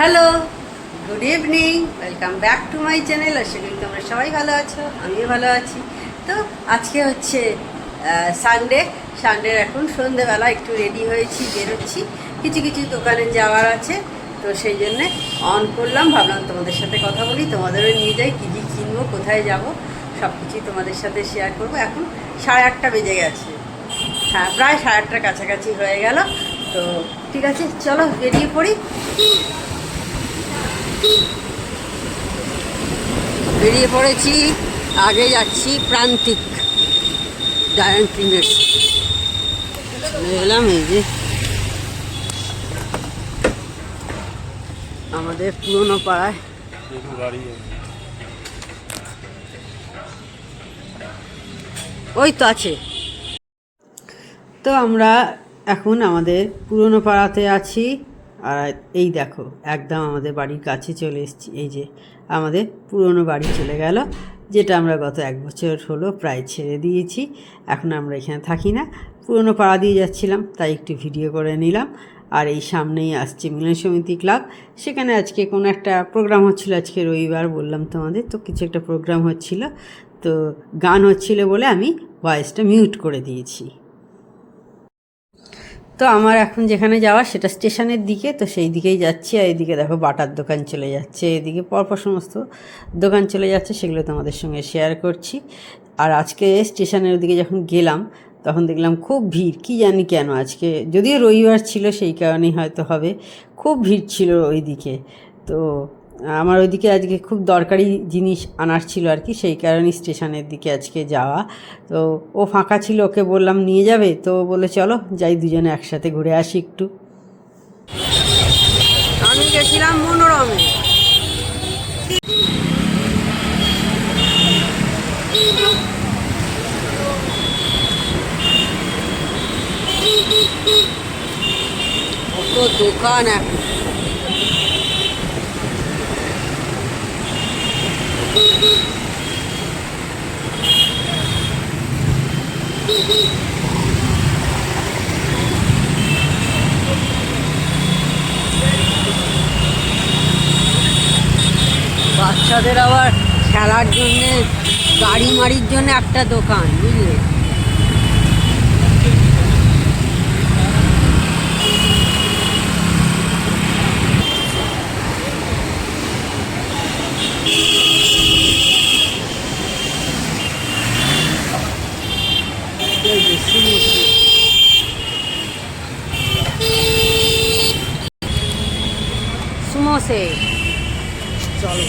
Hello, good evening, welcome back to my channel. আশা করি তোমরা সবাই ভালো আছো, আমিও ভালো আছি। তো আজকে হচ্ছে সানডের এখন সন্ধেবেলা একটু রেডি হয়েছি, বেরোচ্ছি, কিছু কিছু দোকানে যাওয়ার আছে। তো সেই জন্যে অন করলাম, ভাবলাম তোমাদের সাথে কথা বলি, তোমাদেরও নিয়ে যাই, কী কী কিনবো, কোথায় যাব, সব কিছুই তোমাদের সাথে শেয়ার করবো। এখন 8:30 বেজে গেছে, হ্যাঁ প্রায় 8:30 কাছাকাছি হয়ে গেল। তো ঠিক আছে, চলো বেরিয়ে পড়ি। বেরিয়ে পড়েছি, আগে যাচ্ছি প্রান্তিক ডায়ন প্রিন্টার্স। চলে এলাম, এই যে আমাদের পুরনো পাড়ায়। ওই তো আছে। তো আমরা এখন আমাদের পুরনো পাড়াতে আছি, আর এই দেখো একদম আমাদের বাড়ির কাছে চলে এসেছি। এই যে আমাদের পুরনো বাড়ি চলে গেল, যেটা আমরা গত 1 বছর হলো প্রায় ছেড়ে দিয়েছি। এখন আমরা এখানে থাকি না, পুরনো পাড়া দিয়ে যাচ্ছিলাম, তাই একটু ভিডিও করে নিলাম। আর এই সামনেই আসছে মিলন সমিতি ক্লাব, সেখানে আজকে কোনো একটা প্রোগ্রাম হচ্ছিলো। আজকে রবিবার বললাম তোমাদের, তো কিছু একটা প্রোগ্রাম হচ্ছিল, তো গান হচ্ছিল বলে আমি ভয়েসটা মিউট করে দিয়েছি। তো আমার এখন যেখানে যাওয়া সেটা স্টেশনের দিকে, তো সেই দিকেই যাচ্ছি। আর এদিকে দেখো বাটার দোকান চলে যাচ্ছে, এদিকে পরপর সমস্ত দোকান চলে যাচ্ছে, সেগুলো তোমাদের সঙ্গে শেয়ার করছি। আর আজকে স্টেশনের ওদিকে যখন গেলাম তখন দেখলাম খুব ভিড়, কি জানি কেন আজকে, যদিও রবিবার ছিল সেই কারণেই হয়তো হবে, খুব ভিড় ছিল ওই দিকে। তো আমার ওইদিকে আজকে খুব দরকারি জিনিস আনার ছিল আর কি, সেই কারণেই স্টেশনের দিকে আজকে যাওয়া। তো ও ফাঁকা ছিল, ওকে বললাম নিয়ে যাবে, তো বলে চলো যাই, দুজনে একসাথে ঘুরে আসি একটু। আমি গেছিলাম মনোরমে। কত দোকান এখন, বাচ্চাদের আবার খেলার জন্যে, গাড়ি মারির জন্য একটা দোকান, বুঝলে। সমোসে, চলো,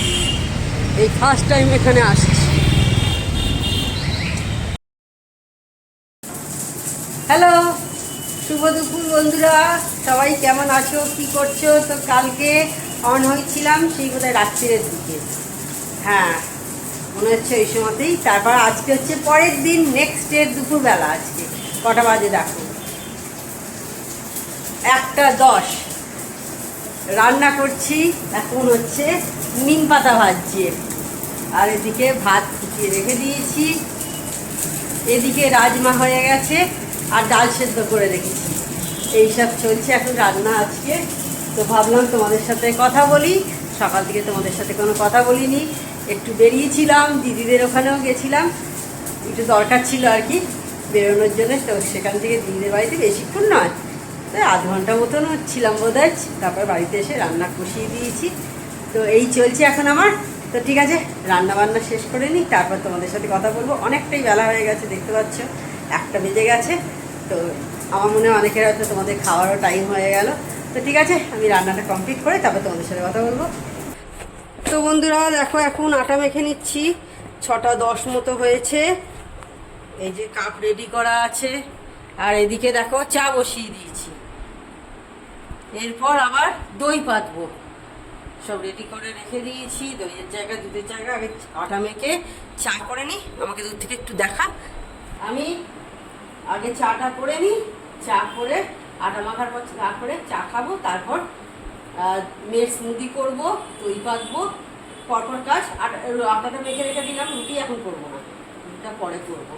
এই ফার্স্ট টাইম এখানে আসছি। হ্যালো, শুভ দুপুর বন্ধুরা, সবাই কেমন আছো, কি করছো? তো কালকে অন হয়েছিলাম সেই বোধহয় রাত্রিরের দিকে, হ্যাঁ মনে হচ্ছে ওই সময়তেই। তারপর আজকে হচ্ছে পরের দিন, নেক্সট ডের দুপুরবেলা। আজকে কটা বাজে দেখো, 1:10। রান্না করছি, এখন হচ্ছে নিম পাতা ভাজছি, আর এদিকে ভাত ফুটিয়ে রেখে দিয়েছি, এদিকে রাজমা হয়ে গেছে, আর ডাল সেদ্ধ করে রেখেছি। এইসব চলছে এখন রান্না আজকে। তো ভাবলাম তোমাদের সাথে কথা বলি, সকাল থেকে তোমাদের সাথে কোনো কথা বলিনি। একটু বেরিয়েছিলাম, দিদিদের ওখানেও গেছিলাম, একটু দরকার ছিল আর কি বেরোনোর জন্য। তো সেখান থেকে দিদিদের বাড়িতে বেশিক্ষণ নয়, তো 1/2 ঘন্টা মতন ছিলাম বোধহয়। তারপর বাড়িতে এসে রান্না কষিয়ে দিয়েছি। তো এই চলছে এখন আমার। তো ঠিক আছে, রান্না বান্না শেষ করে নিই, তারপর তোমাদের সাথে কথা বলবো। অনেকটাই বেলা হয়ে গেছে, দেখতে পাচ্ছ 1টা বেজে গেছে। তো আমার মনে হয় অনেকের হয়তো তোমাদের খাওয়ারও টাইম হয়ে গেল। তো ঠিক আছে, আমি রান্নাটা কমপ্লিট করে তারপর তোমাদের সাথে কথা বলবো। তো বন্ধুরা দেখো, এখন আটা মেখে নিচ্ছি, 6:10 মতো হয়েছে। এই যে কাপ রেডি করা আছে, আর এদিকে দেখো চা বসিয়ে দিয়েছি। এরপর আবার দই পাতবো, সব রেডি করে রেখে দিয়েছি। দইয়ের জায়গা, দুধের জায়গা, আগে আটা মেখে চা করে নিই। আমাকে দূর থেকে একটু দেখা, আমি আগে চাটা করে নিই, চা করে আটা মাখার পর চা করে চা খাবো, তারপর মেয়ের স্মুদি করবো, দই পাতবো, পরপর কাজ। আটাটা মেখে রেখে দিলাম, রুটি এখন করবো না, রুটিটা পরে করবো।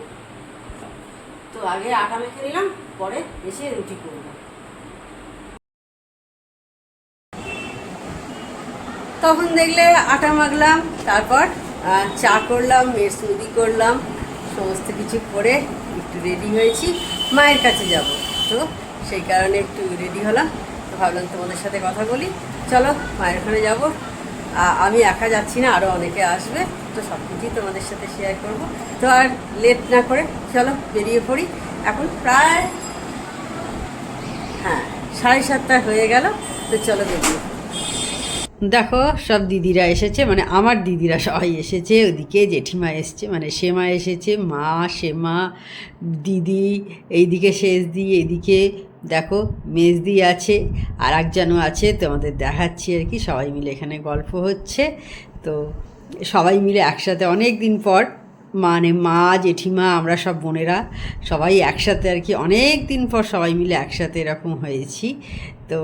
তো আগে আটা মেখে নিলাম, পরে এসে রুটি করবো। তখন দেখলে আটা মাখলাম, তারপর চা করলাম, মেয়ের স্মুদি করলাম, সমস্ত কিছু করে একটু রেডি হয়েছি, মায়ের কাছে যাব। তো সেই কারণে একটু রেডি হলাম। তো ভাবলাম তোমাদের সাথে কথা বলি, চলো মায়ের ওখানে যাবো। আমি একা যাচ্ছি না, আরও অনেকে আসবে, তো সব কিছুই তোমাদের সাথে শেয়ার করব। তো আর লেট না করে চলো বেরিয়ে পড়ি। এখন প্রায় 7:30 হয়ে গেল, তো চলো বেরিয়ে। দেখো সব দিদিরা এসেছে, মানে আমার দিদিরা সবাই এসেছে। ওদিকে জেঠিমা এসছে, মানে সেমা এসেছে, মা, সেমা, দিদি, এইদিকে শেষদি, এইদিকে দেখো মেজদি আছে, আর একজনও আছে, তোমাদের দেখাচ্ছি আর কি। সবাই মিলে এখানে গল্প হচ্ছে। তো সবাই মিলে একসাথে অনেক দিন পর, মানে মা, জেঠিমা, আমরা সব বোনেরা সবাই একসাথে আর কি, অনেক দিন পর সবাই মিলে একসাথে এরকম হয়েছি। তো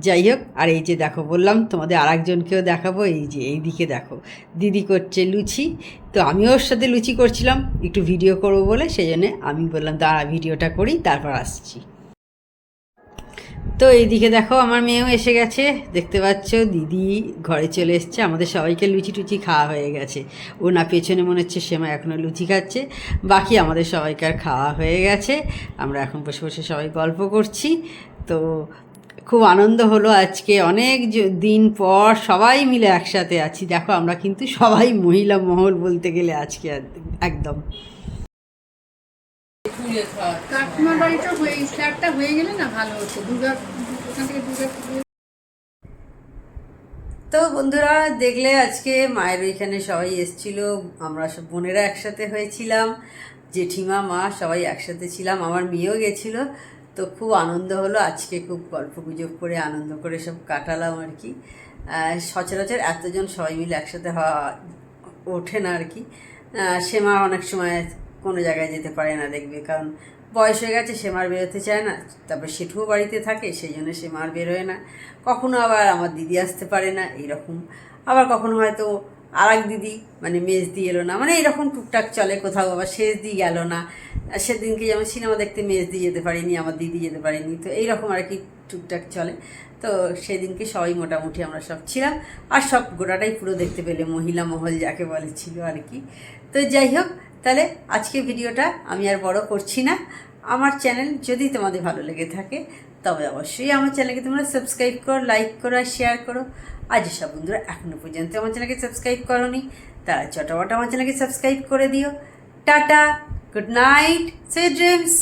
যাই হোক, আর এই যে দেখো বললাম তোমাদের আর একজনকেও দেখাবো, এই যে এইদিকে দেখো দিদি করছে লুচি। তো আমিও ওর সাথে লুচি করছিলাম, একটু ভিডিও করবো বলে, সেই জন্যে আমি বললাম দাঁড়া ভিডিওটা করি, তারপর আসছি। তো এইদিকে দেখো আমার মেয়েও এসে গেছে, দেখতে পাচ্ছ দিদি ঘরে চলে এসছে। আমাদের সবাইকে লুচি টুচি খাওয়া হয়ে গেছে। ও না পেছনে মনে হচ্ছে সেমা এখনও লুচি খাচ্ছে, বাকি আমাদের সবাইকার খাওয়া হয়ে গেছে। আমরা এখন বসে বসে সবাই গল্প করছি। তো খুব আনন্দ হলো আজকে, অনেক দিন পর সবাই মিলে একসাথে আছি। দেখো আমরা কিন্তু সবাই মহিলা মহল বলতে গেলে আজকে একদম। কাকিমার বাড়িটা ফ্ল্যাটটা হয়ে গেলে না ভালো হতো, ওখান থেকে তো বন্ধুরা দেখলে আজকে মায়ের ওইখানে সবাই এসেছিল, আমরা সব বোনেরা একসাথে হয়েছিলাম, জেঠিমা, মা সবাই একসাথে ছিলাম, আমার মেয়েও গেছিলো। তো খুব আনন্দ হলো আজকে, খুব গল্প গুজব করে আনন্দ করে সব কাটালাম আর কি। সচরাচর এতজন সবাই মিলে একসাথে হওয়া ওঠে না আর কি। সেমা অনেক সময় কোনো জায়গায় যেতে পারে না দেখবে, কারণ বয়স হয়ে গেছে, সেমার বেরোতে চায় না। তারপর সেঠুও বাড়িতে থাকে, সেই জন্য সেমার বেরোয় না। কখনো আবার আমার দিদি আসতে পারে না এইরকম, আবার কখনো হয়তো আর এক দিদি মানে মেজদি এলো না, মানে এরকম টুকটাক চলে। কোথাও আবার শেষদি গেল না, সেদিনকে যেমন সিনেমা দেখতে মেজদি যেতে পারিনি, আমার দিদি যেতে পারিনি, তো এইরকম আর কি টুকটাক চলে। তো সেদিনকে সবাই মোটামুটি আমরা সব ছিলাম, আর সব গোটাটাই পুরো দেখতে পেলে, মহিলা মহল যাকে বলে ছিল আর কি। তো যাই হোক, তাহলে আজকে ভিডিওটা আমি আর বড় করছি না। আমার চ্যানেল যদি তোমাদের ভালো লেগে থাকে তবে অবশ্যই আমার চ্যানেলকে তোমরা সাবস্ক্রাইব করো, লাইক করো আর শেয়ার করো। আর যেসব বন্ধুরা এখনও পর্যন্ত আমার চ্যানেলকে সাবস্ক্রাইব করোনি তারা চটাপট আমার চ্যানেলকে সাবস্ক্রাইব করে দিও। Tata, good night, sweet dreams.